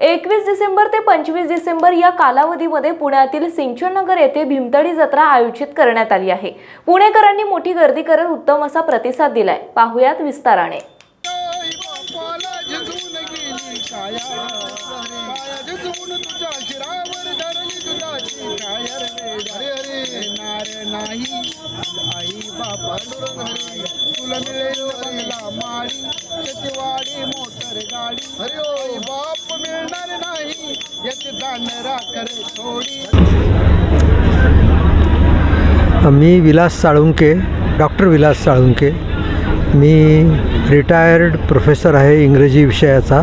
21 डिसेंबर ते 25 डिसेंबर या कालावधीमध्ये पुण्यातील सिंचननगर येथे भीमतडी जत्रा आयोजित करण्यात आली आहे। पुणेकरांनी मोठी गर्दी करत उत्तम असा प्रतिसाद दिलाय। पाहुयात विस्ताराने। मी विलास साळुंके, डॉक्टर विलास साळुंके। मी रिटायर्ड प्रोफेसर आहे इंग्रजी विषयाचा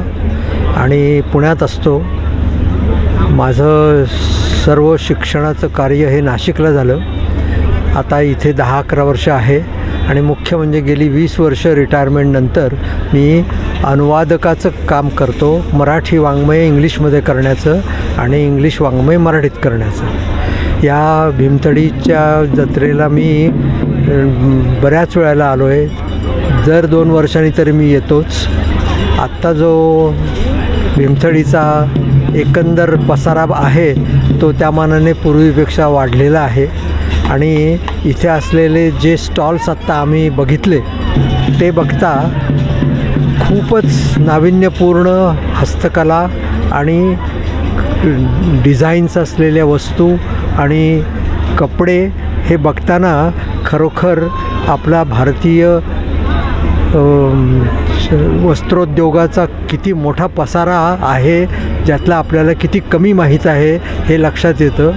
आणि पुण्यात असतो। माझं सर्व शिक्षणाचं कार्य हे नाशिकला झालं। आता इथे 10-11 वर्ष आहे आणि मुख्य म्हणजे गेली 20 वर्ष रिटायरमेंटनंतर मी अनुवादकाचं काम करतो। मराठी वाङ्मय इंग्लिशमध्ये करण्याचं आणि इंग्लिश वाङ्मय मराठीत करण्याचं। या भीमतडीच्या जत्रेला मी बऱ्याच वेळेला आलो आहे। दर 2 वर्षांनी तरी मी येतोच। आत्ता जो भीमतडीचा एकंदर पसारा आहे तो त्या मानाने पूर्वीपेक्षा वाढलेला आहे आणि इथे असलेले जे स्टॉल्स आत्ता आम्ही बघितले ते बघता खूपच नाविन्यपूर्ण हस्तकला आणि डिझाईन्स असलेल्या वस्तू आणि कपडे हे बघताना खरोखर आपला भारतीय वस्त्रोद्योगाचा किती मोठा पसारा आहे ज्यातला आपल्याला किती कमी माहीत आहे हे लक्षात येतं।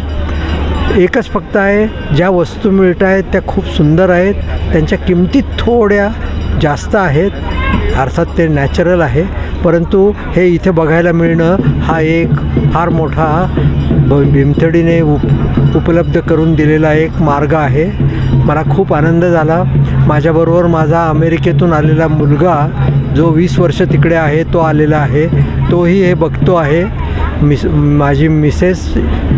एकच फक्त आहे, ज्या वस्तू मिळत आहेत त्या खूप सुंदर आहेत, त्यांच्या किमती थोड्या जास्त आहेत, अर्थात ते नॅचरल आहे, परंतु हे इथे बघायला मिळणं हा एक फार मोठा भीमतडीने उपलब्ध करून दिलेला एक मार्ग आहे। मला खूप आनंद झाला। माझ्याबरोबर माझा अमेरिकेतून आलेला मुलगा जो 20 वर्ष तिकडे आहे तो आलेला आहे, तोही हे बघतो आहे। माझी मिसेस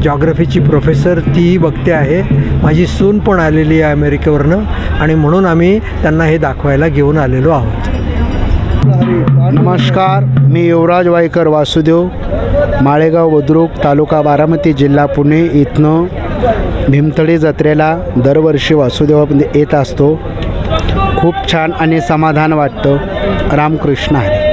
जॉग्रफीची प्रोफेसर तीही बघते आहे। माझी सून पण आलेली आहे अमेरिकेवरनं आणि म्हणून आम्ही त्यांना हे दाखवायला घेऊन आलेलो आहोत। नमस्कार, मी युवराज वाईकर वासुदेव, माळेगाव बुद्रुक, तालुका बारामती, जिल्हा पुणे इथनं भीमतडी जत्रेला दरवर्षी वासुदेवामध्ये येत असतो। खूप छान आणि समाधान वाटतं। रामकृष्ण हरी।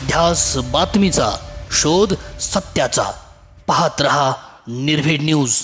ध्यास बातमीचा, शोध सत्याचा, पाहत रहा निर्भीड न्यूज।